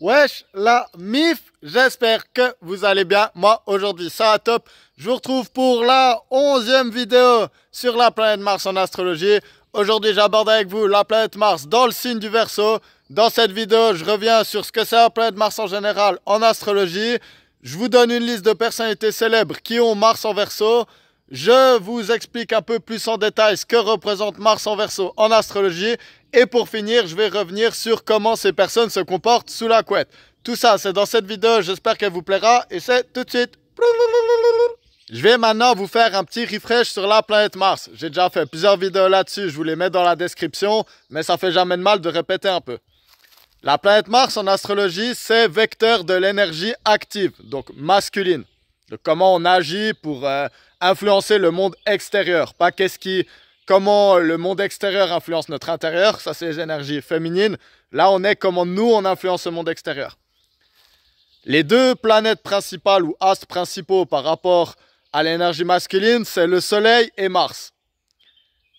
Wesh la MIF, j'espère que vous allez bien. Moi aujourd'hui ça va top. Je vous retrouve pour la 11e vidéo sur la planète Mars en astrologie. Aujourd'hui j'aborde avec vous la planète Mars dans le signe du Verseau. Dans cette vidéo je reviens sur ce que c'est la planète Mars en général en astrologie. Je vous donne une liste de personnalités célèbres qui ont Mars en Verseau. Je vous explique un peu plus en détail ce que représente Mars en Verseau en astrologie. Et pour finir, je vais revenir sur comment ces personnes se comportent sous la couette. Tout ça, c'est dans cette vidéo, j'espère qu'elle vous plaira. Et c'est tout de suite. Je vais maintenant vous faire un petit refresh sur la planète Mars. J'ai déjà fait plusieurs vidéos là-dessus, je vous les mets dans la description. Mais ça fait jamais de mal de répéter un peu. La planète Mars en astrologie, c'est vecteur de l'énergie active, donc masculine. De comment on agit pour influencer le monde extérieur. Pas comment le monde extérieur influence notre intérieur, ça c'est les énergies féminines. Là on est comment nous on influence le monde extérieur. Les deux planètes principales ou astres principaux par rapport à l'énergie masculine, c'est le Soleil et Mars.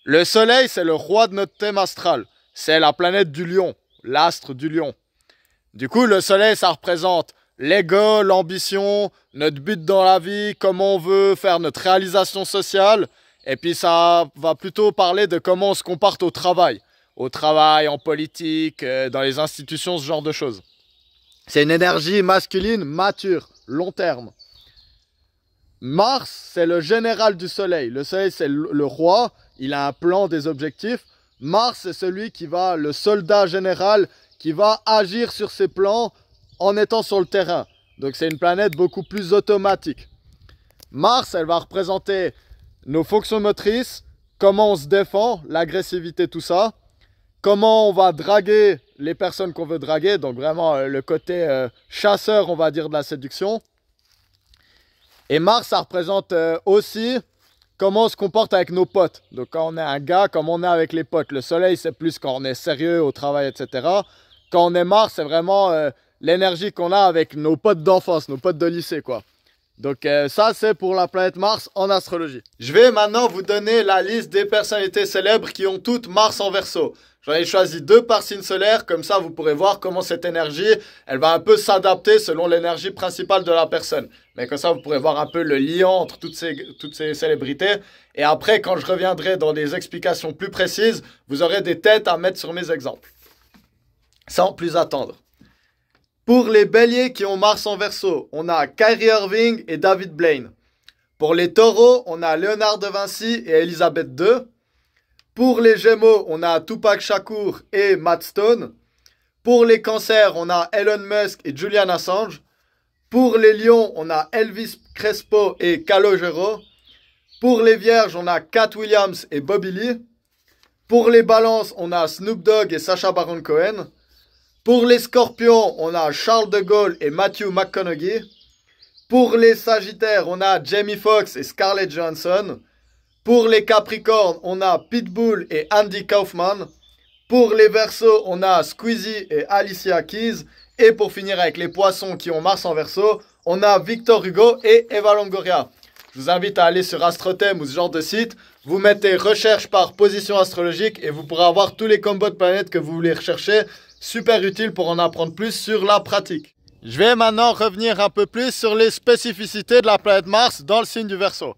Le Soleil c'est le roi de notre thème astral, c'est la planète du Lion, l'astre du Lion. Du coup le Soleil ça représente l'ego, l'ambition, notre but dans la vie, comment on veut faire notre réalisation sociale. Et puis ça va plutôt parler de comment on se comporte au travail. Au travail, en politique, dans les institutions, ce genre de choses. C'est une énergie masculine mature, long terme. Mars, c'est le général du Soleil. Le Soleil, c'est le roi. Il a un plan, des objectifs. Mars, c'est celui qui va, le soldat général, qui va agir sur ses plans en étant sur le terrain. Donc c'est une planète beaucoup plus automatique. Mars, elle va représenter nos fonctions motrices, comment on se défend, l'agressivité, tout ça. Comment on va draguer les personnes qu'on veut draguer, donc vraiment le côté chasseur, on va dire, de la séduction. Et Mars, ça représente aussi comment on se comporte avec nos potes. Donc quand on est un gars, comment on est avec les potes. Le Soleil, c'est plus quand on est sérieux au travail, etc. Quand on est Mars, c'est vraiment l'énergie qu'on a avec nos potes d'enfance, nos potes de lycée, quoi. Donc ça c'est pour la planète Mars en astrologie. Je vais maintenant vous donner la liste des personnalités célèbres qui ont toutes Mars en Verseau. J'en ai choisi 2 par signe solaire, comme ça vous pourrez voir comment cette énergie, elle va un peu s'adapter selon l'énergie principale de la personne. Mais comme ça vous pourrez voir un peu le lien entre toutes ces célébrités. Et après quand je reviendrai dans des explications plus précises, vous aurez des têtes à mettre sur mes exemples. Sans plus attendre. Pour les béliers qui ont Mars en Verseau, on a Kyrie Irving et David Blaine. Pour les taureaux, on a Léonard de Vinci et Elisabeth II. Pour les gémeaux, on a Tupac Shakur et Matt Stone. Pour les cancers, on a Elon Musk et Julian Assange. Pour les lions, on a Elvis Crespo et Calogero. Pour les vierges, on a Cat Williams et Bobby Lee. Pour les balances, on a Snoop Dogg et Sacha Baron Cohen. Pour les scorpions, on a Charles de Gaulle et Matthew McConaughey. Pour les sagittaires, on a Jamie Foxx et Scarlett Johansson. Pour les capricornes, on a Pitbull et Andy Kaufman. Pour les verseaux, on a Squeezie et Alicia Keys. Et pour finir avec les poissons qui ont Mars en Verseau, on a Victor Hugo et Eva Longoria. Je vous invite à aller sur Astrothème ou ce genre de site. Vous mettez recherche par position astrologique et vous pourrez avoir tous les combos de planètes que vous voulez rechercher. Super utile pour en apprendre plus sur la pratique. Je vais maintenant revenir un peu plus sur les spécificités de la planète Mars dans le signe du Verseau.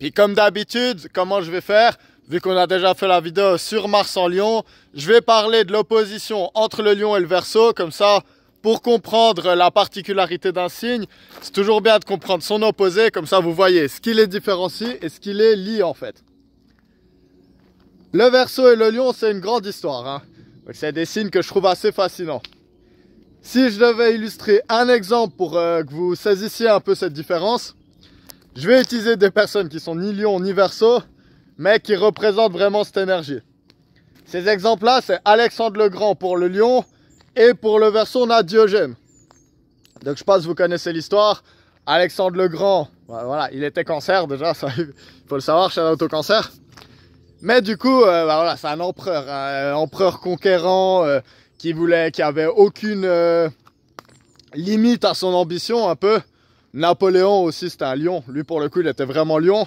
Puis comme d'habitude, comment je vais faire? Vu qu'on a déjà fait la vidéo sur Mars en Lion, je vais parler de l'opposition entre le Lion et le Verseau. Comme ça, pour comprendre la particularité d'un signe, c'est toujours bien de comprendre son opposé. Comme ça, vous voyez ce qui les différencie et ce qui les lie en fait. Le Verseau et le Lion, c'est une grande histoire, hein. C'est des signes que je trouve assez fascinants. Si je devais illustrer un exemple pour que vous saisissiez un peu cette différence, je vais utiliser des personnes qui sont ni Lion ni Verseau, mais qui représentent vraiment cette énergie. Ces exemples-là, c'est Alexandre le Grand pour le Lion, et pour le Verseau, on a Diogène. Donc je pense que vous connaissez l'histoire. Alexandre le Grand, voilà, il était cancer déjà, ça, il faut le savoir, shout-out au cancer. Mais du coup, voilà, c'est un empereur conquérant qui avait aucune limite à son ambition un peu. Napoléon aussi, c'était un lion. Lui, pour le coup, il était vraiment lion.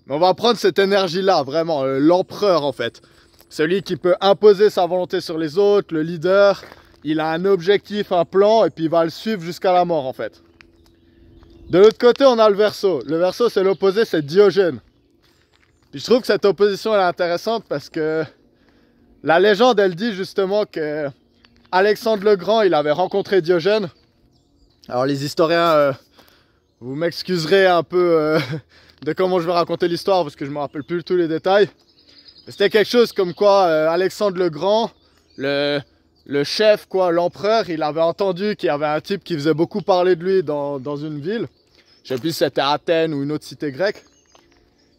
Mais on va prendre cette énergie-là, vraiment, l'empereur en fait. Celui qui peut imposer sa volonté sur les autres, le leader. il a un objectif, un plan, et puis il va le suivre jusqu'à la mort en fait. De l'autre côté, on a le Verseau. Le Verseau, c'est l'opposé, c'est Diogène. Puis je trouve que cette opposition elle est intéressante parce que la légende, elle dit justement que Alexandre le Grand, il avait rencontré Diogène. Alors les historiens, vous m'excuserez un peu de comment je vais raconter l'histoire parce que je me rappelle plus tous les détails. C'était quelque chose comme quoi Alexandre le Grand, le chef, quoi, l'empereur, il avait entendu qu'il y avait un type qui faisait beaucoup parler de lui dans une ville. Je sais plus si c'était Athènes ou une autre cité grecque.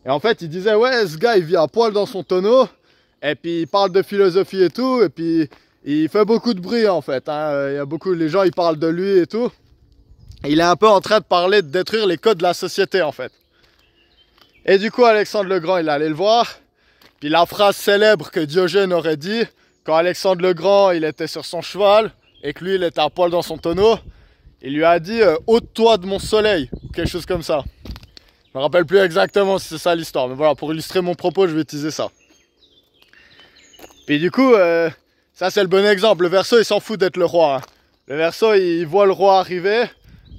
Et en fait, il disait, ouais, ce gars, il vit à poil dans son tonneau. Et puis, il parle de philosophie et tout. Et puis, il fait beaucoup de bruit, en fait. Hein. Il y a beaucoup, les gens, ils parlent de lui et tout. Et il est un peu en train de parler de détruire les codes de la société, en fait. Et du coup, Alexandre le Grand, il allait le voir. Puis, la phrase célèbre que Diogène aurait dit, quand Alexandre le Grand, il était sur son cheval, et que lui, il était à poil dans son tonneau, il lui a dit « ôte-toi de mon soleil », ou quelque chose comme ça. Je me rappelle plus exactement si c'est ça l'histoire, mais voilà, pour illustrer mon propos, je vais utiliser ça. Puis du coup, ça c'est le bon exemple. Le Verseau, il s'en fout d'être le roi. Hein. Le Verseau, il voit le roi arriver.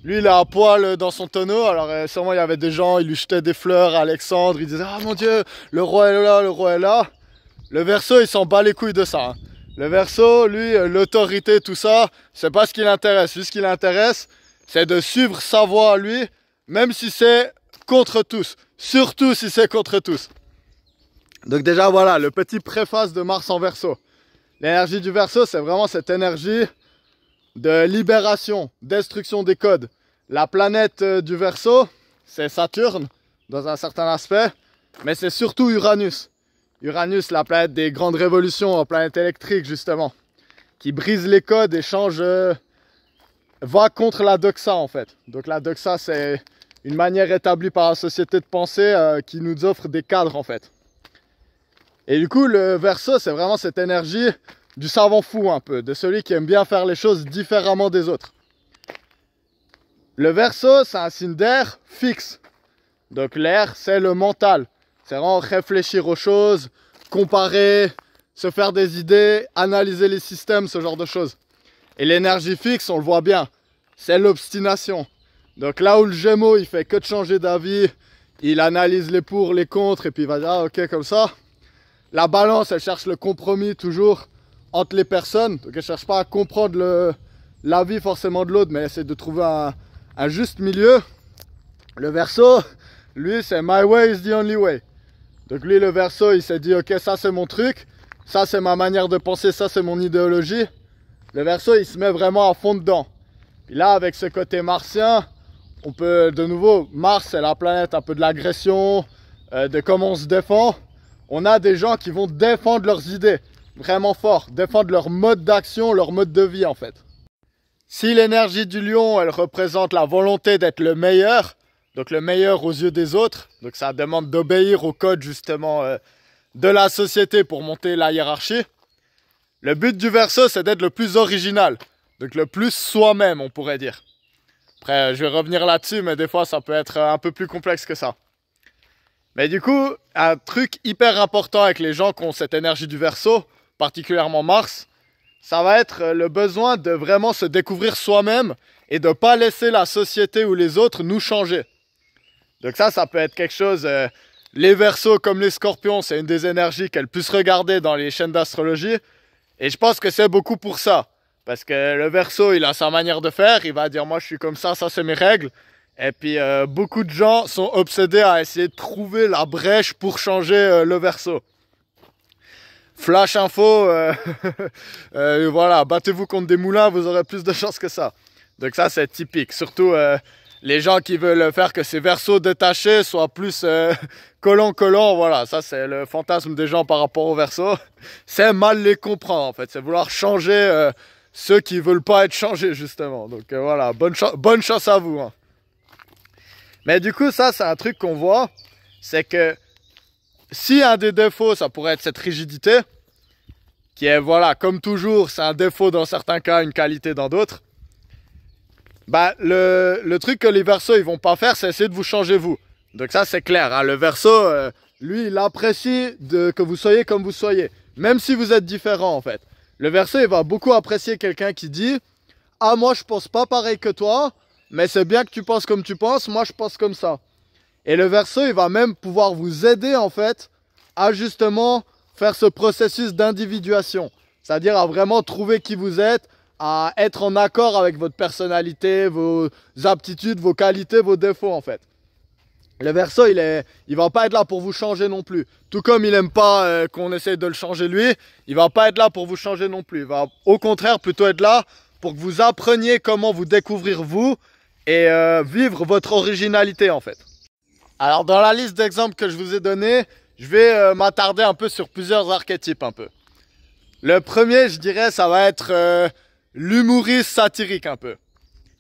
Lui, il est à poil dans son tonneau. Alors sûrement, il y avait des gens, ils lui jetaient des fleurs à Alexandre. Ils disaient « Ah mon Dieu, le roi est là, le roi est là ». Le Verseau, il s'en bat les couilles de ça. Hein. Le Verseau, lui, l'autorité, tout ça, c'est pas ce qui l'intéresse. Lui, ce qui l'intéresse, c'est de suivre sa voie à lui, même si c'est contre tous. Surtout si c'est contre tous. Donc déjà, voilà, le petit préface de Mars en Verseau. L'énergie du Verseau, c'est vraiment cette énergie de libération, destruction des codes. La planète du Verseau, c'est Saturne, dans un certain aspect, mais c'est surtout Uranus. Uranus, la planète des grandes révolutions, la planète électrique justement, qui brise les codes et change, va contre la doxa en fait. Donc la doxa, c'est une manière établie par la société de penser qui nous offre des cadres en fait. Et du coup, le Verseau, c'est vraiment cette énergie du savant fou un peu, de celui qui aime bien faire les choses différemment des autres. Le Verseau, c'est un signe d'air fixe. Donc l'air, c'est le mental. C'est vraiment réfléchir aux choses, comparer, se faire des idées, analyser les systèmes, ce genre de choses. Et l'énergie fixe, on le voit bien, c'est l'obstination. Donc là où le Gémeaux, il fait que de changer d'avis, il analyse les pour, les contre, et puis il va dire, ah ok, comme ça. La Balance, elle cherche le compromis toujours entre les personnes. Donc elle ne cherche pas à comprendre l'avis forcément de l'autre, mais elle essaie de trouver un juste milieu. Le Verseau, lui, c'est my way is the only way. Donc lui, le Verseau, il s'est dit, ok, ça c'est mon truc, ça c'est ma manière de penser, ça c'est mon idéologie. Le Verseau, il se met vraiment à fond dedans. Puis là, avec ce côté martien, on peut, de nouveau, Mars, c'est la planète un peu de l'agression, de comment on se défend. On a des gens qui vont défendre leurs idées, vraiment fort, défendre leur mode d'action, leur mode de vie en fait. Si l'énergie du lion, elle représente la volonté d'être le meilleur, donc le meilleur aux yeux des autres, donc ça demande d'obéir au code justement de la société pour monter la hiérarchie. Le but du Verseau, c'est d'être le plus original, donc le plus soi-même on pourrait dire. Après je vais revenir là-dessus, mais des fois ça peut être un peu plus complexe que ça. Mais du coup, un truc hyper important avec les gens qui ont cette énergie du Verseau, particulièrement Mars, ça va être le besoin de vraiment se découvrir soi-même et de ne pas laisser la société ou les autres nous changer. Donc ça peut être quelque chose, les Verseaux comme les Scorpions, c'est une des énergies qu'elles puissent regarder dans les chaînes d'astrologie. Et je pense que c'est beaucoup pour ça. Parce que le Verseau, il a sa manière de faire, il va dire moi je suis comme ça c'est mes règles. Et puis beaucoup de gens sont obsédés à essayer de trouver la brèche pour changer le Verseau. Flash info, voilà, battez-vous contre des moulins, vous aurez plus de chance que ça. Donc ça c'est typique, surtout les gens qui veulent faire que ces Verseaux détachés soient plus collants, voilà, ça c'est le fantasme des gens par rapport aux Verseaux. C'est mal les comprendre en fait, c'est vouloir changer ceux qui veulent pas être changés justement. Donc voilà, bonne chance à vous. Hein. Mais du coup ça c'est un truc qu'on voit, c'est que si un des défauts ça pourrait être cette rigidité, qui est voilà, comme toujours c'est un défaut dans certains cas, une qualité dans d'autres. Bah, le truc que les Verseaux ils vont pas faire, c'est essayer de vous changer vous. Donc ça c'est clair, hein. Le Verseau, lui il apprécie que vous soyez comme vous soyez, même si vous êtes différent en fait. Le Verseau, il va beaucoup apprécier quelqu'un qui dit « Ah, moi, je pense pas pareil que toi, mais c'est bien que tu penses comme tu penses, moi, je pense comme ça. » Et le Verseau, il va même pouvoir vous aider, en fait, à justement faire ce processus d'individuation. C'est-à-dire à vraiment trouver qui vous êtes, à être en accord avec votre personnalité, vos aptitudes, vos qualités, vos défauts, en fait. Le Verseau, il va pas être là pour vous changer non plus. Tout comme il aime pas qu'on essaye de le changer lui, il va pas être là pour vous changer non plus. Il va au contraire plutôt être là pour que vous appreniez comment vous découvrir vous et vivre votre originalité en fait. Alors dans la liste d'exemples que je vous ai donné, je vais m'attarder un peu sur plusieurs archétypes un peu. Le premier, je dirais, ça va être l'humoriste satirique un peu.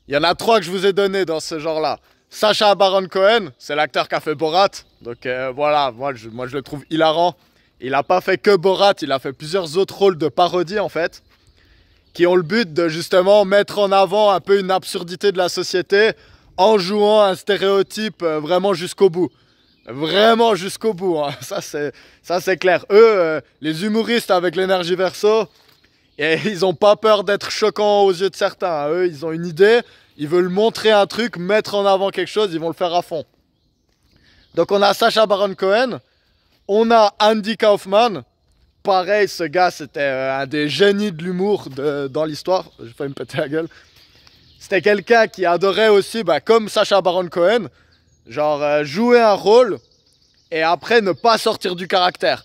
Il y en a 3 que je vous ai donné dans ce genre-là. Sacha Baron Cohen, c'est l'acteur qui a fait Borat. Donc voilà, moi je le trouve hilarant. Il n'a pas fait que Borat, il a fait plusieurs autres rôles de parodie en fait, qui ont le but de justement mettre en avant un peu une absurdité de la société en jouant un stéréotype vraiment jusqu'au bout. Vraiment jusqu'au bout, hein. Ça c'est clair. Eux, les humoristes avec l'énergie Verseau, et ils n'ont pas peur d'être choquants aux yeux de certains. Eux, ils ont une idée. Ils veulent montrer un truc, mettre en avant quelque chose, ils vont le faire à fond. Donc on a Sacha Baron Cohen, on a Andy Kaufman. Pareil, ce gars, c'était un des génies de l'humour dans l'histoire. J'ai failli me péter la gueule. C'était quelqu'un qui adorait aussi, comme Sacha Baron Cohen, genre jouer un rôle et après ne pas sortir du caractère.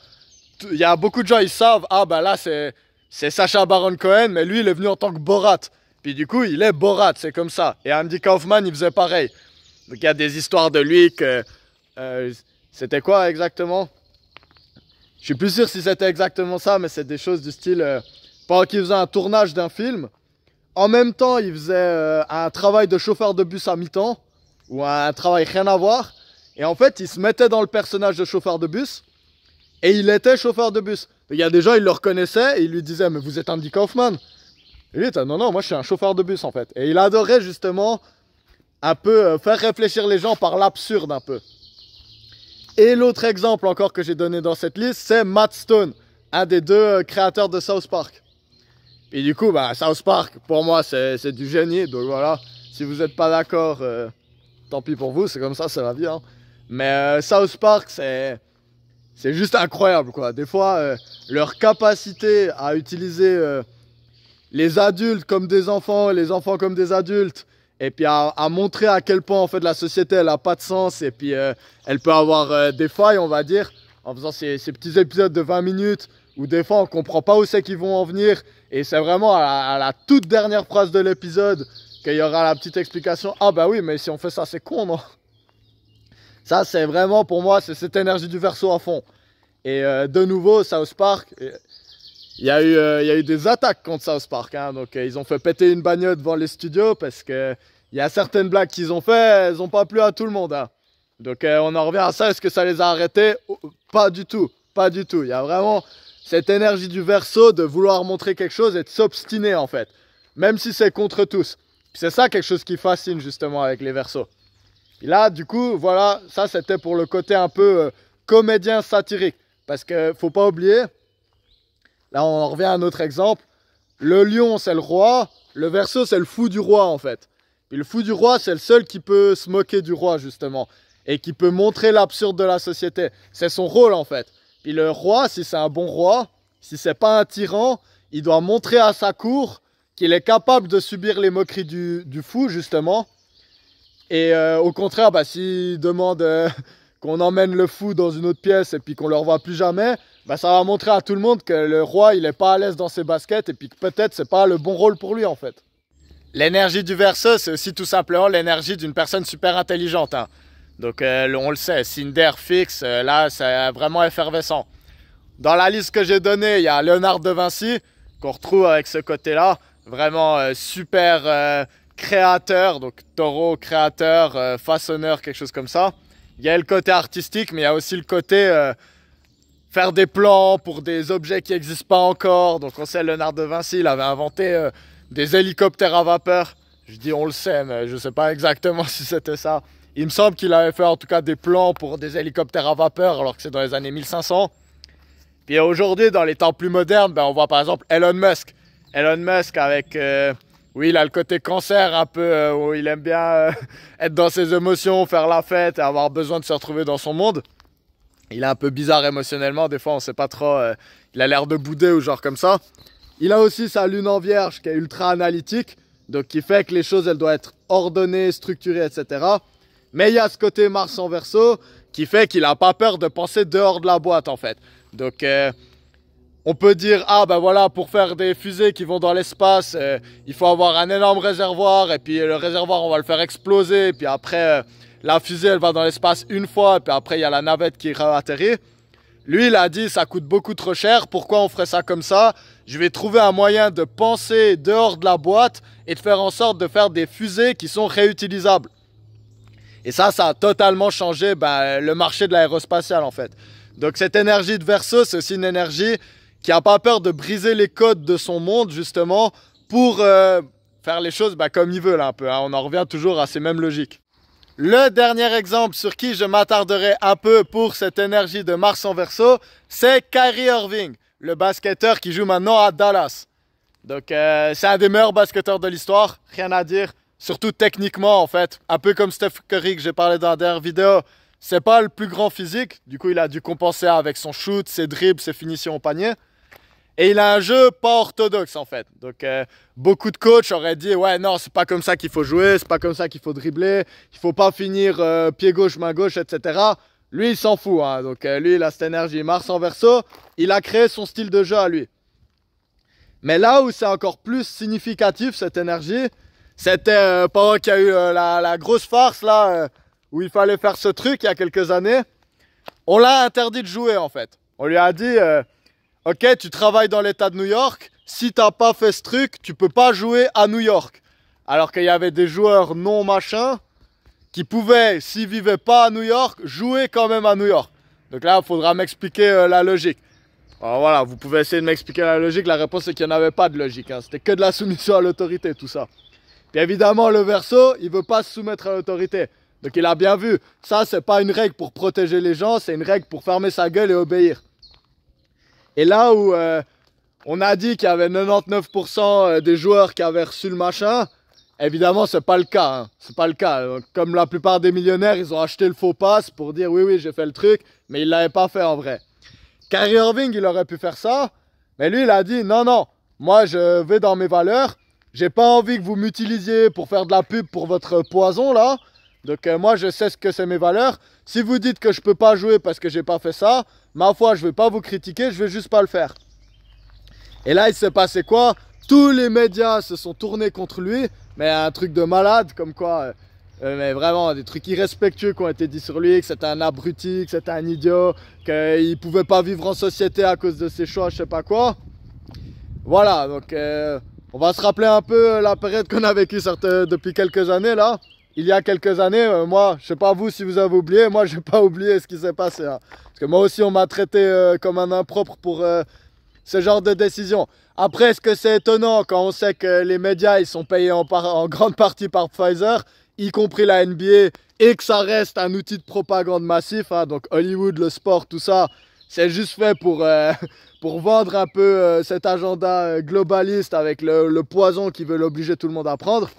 Il y a beaucoup de gens, ils savent, là c'est Sacha Baron Cohen, mais lui il est venu en tant que Borat. Puis du coup, il est Borat, c'est comme ça. Et Andy Kaufman, il faisait pareil. Donc il y a des histoires de lui que... c'était quoi exactement? Je suis plus sûr si c'était exactement ça, mais c'est des choses du style... pendant qu'il faisait un tournage d'un film, en même temps, il faisait un travail de chauffeur de bus à mi-temps, ou un travail rien à voir. Et en fait, il se mettait dans le personnage de chauffeur de bus, et il était chauffeur de bus. Il y a des gens, ils le reconnaissaient, et ils lui disaient « Mais vous êtes Andy Kaufman ?» Et lui, non, moi je suis un chauffeur de bus en fait. Et il adorait justement un peu faire réfléchir les gens par l'absurde un peu. Et l'autre exemple encore que j'ai donné dans cette liste, c'est Matt Stone, un des 2 créateurs de South Park. Et du coup, South Park, pour moi, c'est du génie. Donc voilà, si vous n'êtes pas d'accord, tant pis pour vous, c'est comme ça, c'est la vie. Hein. Mais South Park, c'est juste incroyable, quoi. Des fois, leur capacité à utiliser... les adultes comme des enfants, les enfants comme des adultes, et puis à montrer à quel point en fait la société elle a pas de sens, et puis elle peut avoir des failles on va dire, en faisant ces petits épisodes de 20 minutes, où des fois on comprend pas où c'est qu'ils vont en venir, et c'est vraiment à la toute dernière phrase de l'épisode qu'il y aura la petite explication, oui mais si on fait ça c'est con non? Ça c'est vraiment pour moi c'est cette énergie du Verseau à fond. Et de nouveau South Park... Il y a eu des attaques contre South Park, hein. Donc ils ont fait péter une bagnole devant les studios parce que il y a certaines blagues qu'ils ont fait, elles n'ont pas plu à tout le monde, hein. Donc on en revient à ça, est-ce que ça les a arrêtés? Pas du tout, pas du tout. Il y a vraiment cette énergie du Verseau de vouloir montrer quelque chose et de s'obstiner en fait, même si c'est contre tous. C'est ça quelque chose qui fascine justement avec les Verseaux. Et là du coup, voilà, ça c'était pour le côté un peu comédien satirique. Parce que faut pas oublier... Là, on revient à un autre exemple. Le lion, c'est le roi. Le Verseau, c'est le fou du roi, en fait. Puis le fou du roi, c'est le seul qui peut se moquer du roi, justement. Et qui peut montrer l'absurde de la société. C'est son rôle, en fait. Puis le roi, si c'est un bon roi, si c'est pas un tyran, il doit montrer à sa cour qu'il est capable de subir les moqueries du fou, justement. Et au contraire, s'il demande qu'on emmène le fou dans une autre pièce et puis qu'on le revoit plus jamais... ça va montrer à tout le monde que le roi, il est pas à l'aise dans ses baskets et puis que peut-être c'est pas le bon rôle pour lui en fait. L'énergie du Verseau, c'est aussi tout simplement l'énergie d'une personne super intelligente, hein. Donc on le sait, Cinder, Fix, là c'est vraiment effervescent. Dans la liste que j'ai donnée, il y a Léonard de Vinci, qu'on retrouve avec ce côté-là, vraiment super créateur, donc taureau, créateur, façonneur, quelque chose comme ça. Il y a le côté artistique, mais il y a aussi le côté... faire des plans pour des objets qui n'existent pas encore. Donc on sait, Léonard de Vinci, il avait inventé des hélicoptères à vapeur. Je dis on le sait, mais je ne sais pas exactement si c'était ça. Il me semble qu'il avait fait en tout cas des plans pour des hélicoptères à vapeur, alors que c'est dans les années 1500. Puis aujourd'hui, dans les temps plus modernes, ben, on voit par exemple Elon Musk. Elon Musk avec... oui, il a le côté cancer un peu, où il aime bien être dans ses émotions, faire la fête et avoir besoin de se retrouver dans son monde. Il est un peu bizarre émotionnellement, des fois on sait pas trop, il a l'air de bouder ou genre comme ça. Il a aussi sa lune en vierge qui est ultra analytique, donc qui fait que les choses elles doivent être ordonnées, structurées, etc. Mais il y a ce côté Mars en Verseau qui fait qu'il n'a pas peur de penser dehors de la boîte en fait. Donc on peut dire, ah ben voilà, pour faire des fusées qui vont dans l'espace, il faut avoir un énorme réservoir, et puis le réservoir on va le faire exploser, et puis après la fusée elle va dans l'espace une fois, et puis après il y a la navette qui atterrit. Lui il a dit, ça coûte beaucoup trop cher, pourquoi on ferait ça comme ça? Je vais trouver un moyen de penser dehors de la boîte, et de faire en sorte de faire des fusées qui sont réutilisables. Et ça a totalement changé le marché de l'aérospatial en fait. Donc cette énergie de Verseau, c'est aussi une énergie qui n'a pas peur de briser les codes de son monde justement pour faire les choses comme il veut là un peu. Hein. On en revient toujours à ces mêmes logiques. Le dernier exemple sur qui je m'attarderai un peu pour cette énergie de Mars en Verseau, c'est Kyrie Irving, le basketteur qui joue maintenant à Dallas. Donc c'est un des meilleurs basketteurs de l'histoire, rien à dire. Surtout techniquement en fait, un peu comme Steph Curry que j'ai parlé dans la dernière vidéo. C'est pas le plus grand physique, du coup il a dû compenser avec son shoot, ses dribbles, ses finitions au panier. Et il a un jeu pas orthodoxe en fait. Donc beaucoup de coachs auraient dit ouais non c'est pas comme ça qu'il faut jouer, c'est pas comme ça qu'il faut dribbler, il faut pas finir pied gauche, main gauche, etc. Lui il s'en fout, hein. Donc lui il a cette énergie Mars en Verseau, il a créé son style de jeu à lui. Mais là où c'est encore plus significatif cette énergie, c'était pendant qu'il y a eu la grosse farce là, où il fallait faire ce truc il y a quelques années. On l'a interdit de jouer en fait. On lui a dit, ok tu travailles dans l'état de New York, si t'as pas fait ce truc, tu peux pas jouer à New York. Alors qu'il y avait des joueurs non machin qui pouvaient, s'ils vivaient pas à New York, jouer quand même à New York. Donc là il faudra m'expliquer la logique. Alors voilà, vous pouvez essayer de m'expliquer la logique, la réponse c'est qu'il n'y en avait pas de logique, hein. C'était que de la soumission à l'autorité tout ça. Puis évidemment le Verseau, il veut pas se soumettre à l'autorité. Donc il a bien vu, ça c'est pas une règle pour protéger les gens, c'est une règle pour fermer sa gueule et obéir. Et là où on a dit qu'il y avait 99% des joueurs qui avaient reçu le machin, évidemment c'est pas le cas, hein. C'est pas le cas. Donc, comme la plupart des millionnaires, ils ont acheté le faux pass pour dire oui j'ai fait le truc, mais ils l'avaient pas fait en vrai. Kyrie Irving il aurait pu faire ça, mais lui il a dit non, moi je vais dans mes valeurs, j'ai pas envie que vous m'utilisiez pour faire de la pub pour votre poison là. Donc moi je sais ce que c'est mes valeurs. Si vous dites que je peux pas jouer parce que j'ai pas fait ça, ma foi je vais pas vous critiquer, je vais juste pas le faire. Et là il s'est passé quoi? Tous les médias se sont tournés contre lui, mais un truc de malade comme quoi, mais vraiment des trucs irrespectueux qui ont été dit sur lui, que c'était un abruti, que c'était un idiot, qu'il pouvait pas vivre en société à cause de ses choix, je sais pas quoi. Voilà, donc on va se rappeler un peu la période qu'on a vécue depuis quelques années là. Il y a quelques années, moi, je sais pas vous si vous avez oublié, moi j'ai pas oublié ce qui s'est passé. Hein. Parce que moi aussi on m'a traité comme un impropre pour ce genre de décision. Après, est-ce que c'est étonnant quand on sait que les médias ils sont payés en grande partie par Pfizer, y compris la NBA, et que ça reste un outil de propagande massif, hein, donc Hollywood, le sport, tout ça, c'est juste fait pour vendre un peu cet agenda globaliste avec le poison qui veut obliger tout le monde à prendre.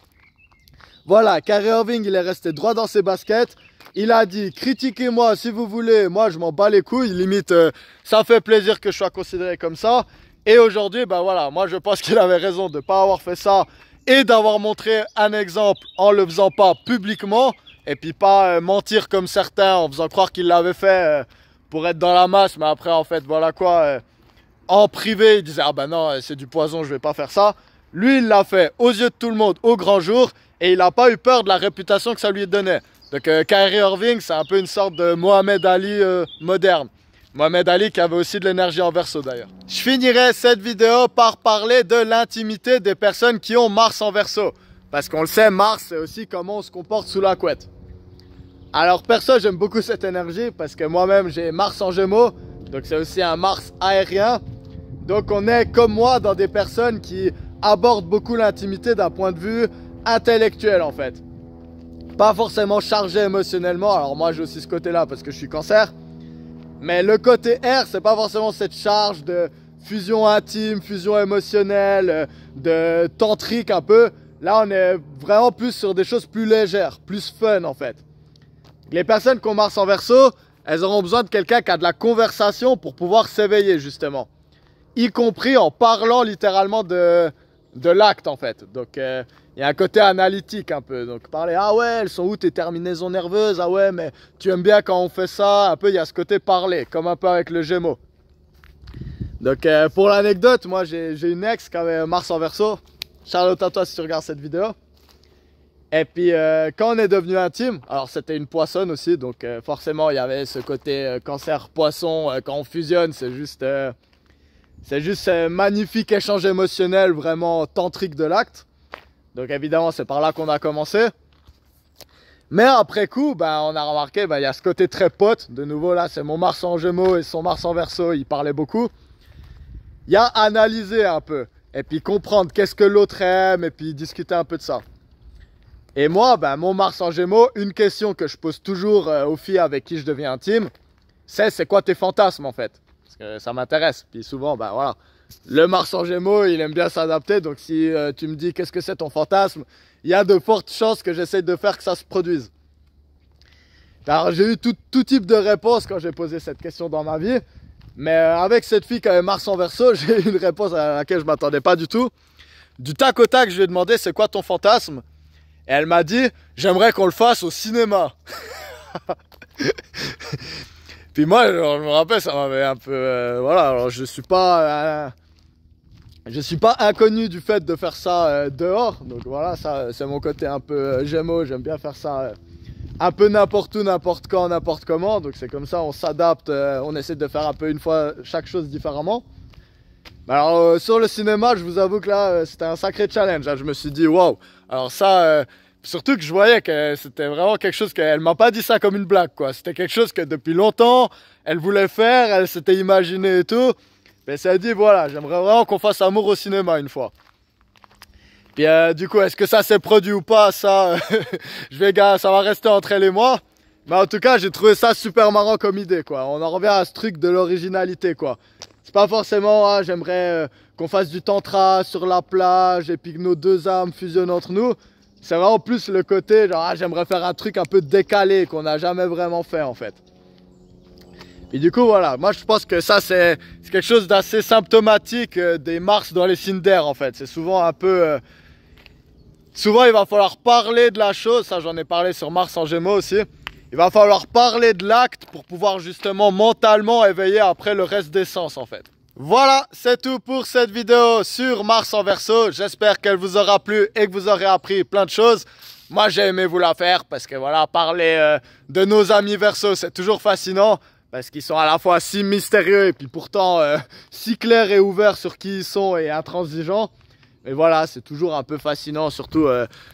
Voilà, Kyrie Irving, il est resté droit dans ses baskets. Il a dit, critiquez-moi si vous voulez, moi je m'en bats les couilles, limite, ça fait plaisir que je sois considéré comme ça. Et aujourd'hui, voilà, moi je pense qu'il avait raison de ne pas avoir fait ça et d'avoir montré un exemple en le faisant pas publiquement. Et puis pas mentir comme certains en faisant croire qu'il l'avait fait pour être dans la masse. Mais après, en fait, voilà quoi, en privé, il disait, ah ben non, c'est du poison, je vais pas faire ça. Lui, il l'a fait aux yeux de tout le monde, au grand jour. Et il n'a pas eu peur de la réputation que ça lui donnait. Donc Kyrie Irving, c'est un peu une sorte de Mohamed Ali moderne. Mohamed Ali qui avait aussi de l'énergie en Verseau d'ailleurs. Je finirai cette vidéo par parler de l'intimité des personnes qui ont Mars en Verseau. Parce qu'on le sait, Mars, c'est aussi comment on se comporte sous la couette. Alors perso, j'aime beaucoup cette énergie parce que moi-même, j'ai Mars en Gémeaux. Donc c'est aussi un Mars aérien. Donc on est comme moi dans des personnes qui abordent beaucoup l'intimité d'un point de vue intellectuel en fait. Pas forcément chargé émotionnellement, alors moi j'ai aussi ce côté là parce que je suis cancer. Mais le côté R, c'est pas forcément cette charge de fusion intime, fusion émotionnelle, de tantrique un peu. Là, on est vraiment plus sur des choses plus légères, plus fun en fait. Les personnes qui ont Mars en Verseau, elles auront besoin de quelqu'un qui a de la conversation pour pouvoir s'éveiller justement. Y compris en parlant littéralement de l'acte en fait. Donc il y a un côté analytique un peu. Donc parler, ah ouais, elles sont où tes terminaisons nerveuses? Ah ouais, mais tu aimes bien quand on fait ça? Un peu, il y a ce côté parler, comme un peu avec le Gémeaux. Donc pour l'anecdote, moi j'ai une ex qui avait Mars en Verseau. Charlotte à toi si tu regardes cette vidéo. Et puis quand on est devenu intime, alors c'était une poissonne aussi, donc forcément il y avait ce côté cancer poisson, quand on fusionne c'est juste magnifique échange émotionnel vraiment tantrique de l'acte. Donc évidemment c'est par là qu'on a commencé. Mais après coup, ben, on a remarqué, ben, il y a ce côté très pote, de nouveau là c'est mon Mars en Gémeaux et son Mars en Verseau, il parlait beaucoup. Il y a analyser un peu, et puis comprendre qu'est-ce que l'autre aime, et puis discuter un peu de ça. Et moi, ben, mon Mars en Gémeaux, une question que je pose toujours aux filles avec qui je deviens intime, c'est quoi tes fantasmes en fait? Parce que ça m'intéresse. Puis souvent, ben voilà, le Mars en Gémeaux, il aime bien s'adapter. Donc si tu me dis qu'est-ce que c'est ton fantasme, il y a de fortes chances que j'essaye de faire que ça se produise. Alors j'ai eu tout type de réponses quand j'ai posé cette question dans ma vie. Mais avec cette fille qui avait Mars en Verseau, j'ai eu une réponse à laquelle je ne m'attendais pas du tout. Du tac au tac, je lui ai demandé c'est quoi ton fantasme? Et elle m'a dit, j'aimerais qu'on le fasse au cinéma. Puis moi, je me rappelle, ça m'avait un peu... voilà, alors je suis pas inconnu du fait de faire ça dehors. Donc voilà, ça c'est mon côté un peu Gémeaux, j'aime bien faire ça un peu n'importe où, n'importe quand, n'importe comment. Donc c'est comme ça, on s'adapte, on essaie de faire un peu une fois chaque chose différemment. Alors sur le cinéma, je vous avoue que là, c'était un sacré challenge. Hein. Je me suis dit, waouh. Alors ça, surtout que je voyais que c'était vraiment quelque chose qu'elle m'a pas dit ça comme une blague, quoi. C'était quelque chose que depuis longtemps, elle voulait faire, elle s'était imaginé et tout. Mais ça a dit, voilà, j'aimerais vraiment qu'on fasse amour au cinéma une fois. Puis du coup, est-ce que ça s'est produit ou pas, ça, ça va rester entre elle et moi. Mais en tout cas, j'ai trouvé ça super marrant comme idée, quoi. On en revient à ce truc de l'originalité, quoi. C'est pas forcément, ah, j'aimerais qu'on fasse du tantra sur la plage et puis que nos deux âmes fusionnent entre nous. C'est vraiment plus le côté, genre, ah, j'aimerais faire un truc un peu décalé qu'on n'a jamais vraiment fait, en fait. Et du coup, voilà, moi je pense que ça, c'est quelque chose d'assez symptomatique des Mars dans les signes d'air, en fait. C'est souvent un peu... souvent, il va falloir parler de la chose. Ça, j'en ai parlé sur Mars en Gémeaux aussi. Il va falloir parler de l'acte pour pouvoir justement mentalement éveiller après le reste des sens, en fait. Voilà, c'est tout pour cette vidéo sur Mars en Verseau. J'espère qu'elle vous aura plu et que vous aurez appris plein de choses. Moi, j'ai aimé vous la faire parce que voilà, parler de nos amis Verseau, c'est toujours fascinant. Parce qu'ils sont à la fois si mystérieux et puis pourtant si clairs et ouverts sur qui ils sont et intransigeants. Et voilà, c'est toujours un peu fascinant, surtout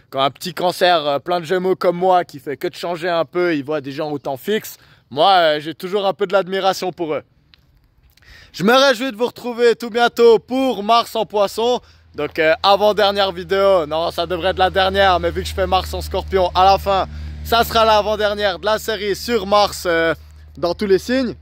quand un petit cancer plein de Gémeaux comme moi qui fait que de changer un peu, il voit des gens autant fixes. Moi, j'ai toujours un peu de l'admiration pour eux. Je me réjouis de vous retrouver tout bientôt pour Mars en Poisson. Donc avant-dernière vidéo, non ça devrait être la dernière, mais vu que je fais Mars en Scorpion à la fin, ça sera l'avant-dernière de la série sur Mars dans tous les signes.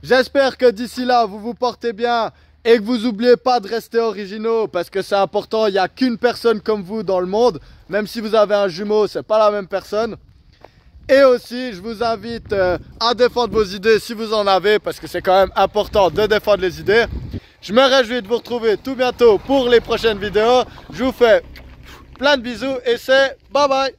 J'espère que d'ici là vous vous portez bien et que vous n'oubliez pas de rester originaux parce que c'est important, il n'y a qu'une personne comme vous dans le monde. Même si vous avez un jumeau, c'est pas la même personne. Et aussi, je vous invite à défendre vos idées si vous en avez parce que c'est quand même important de défendre les idées. Je me réjouis de vous retrouver tout bientôt pour les prochaines vidéos. Je vous fais plein de bisous et c'est bye bye.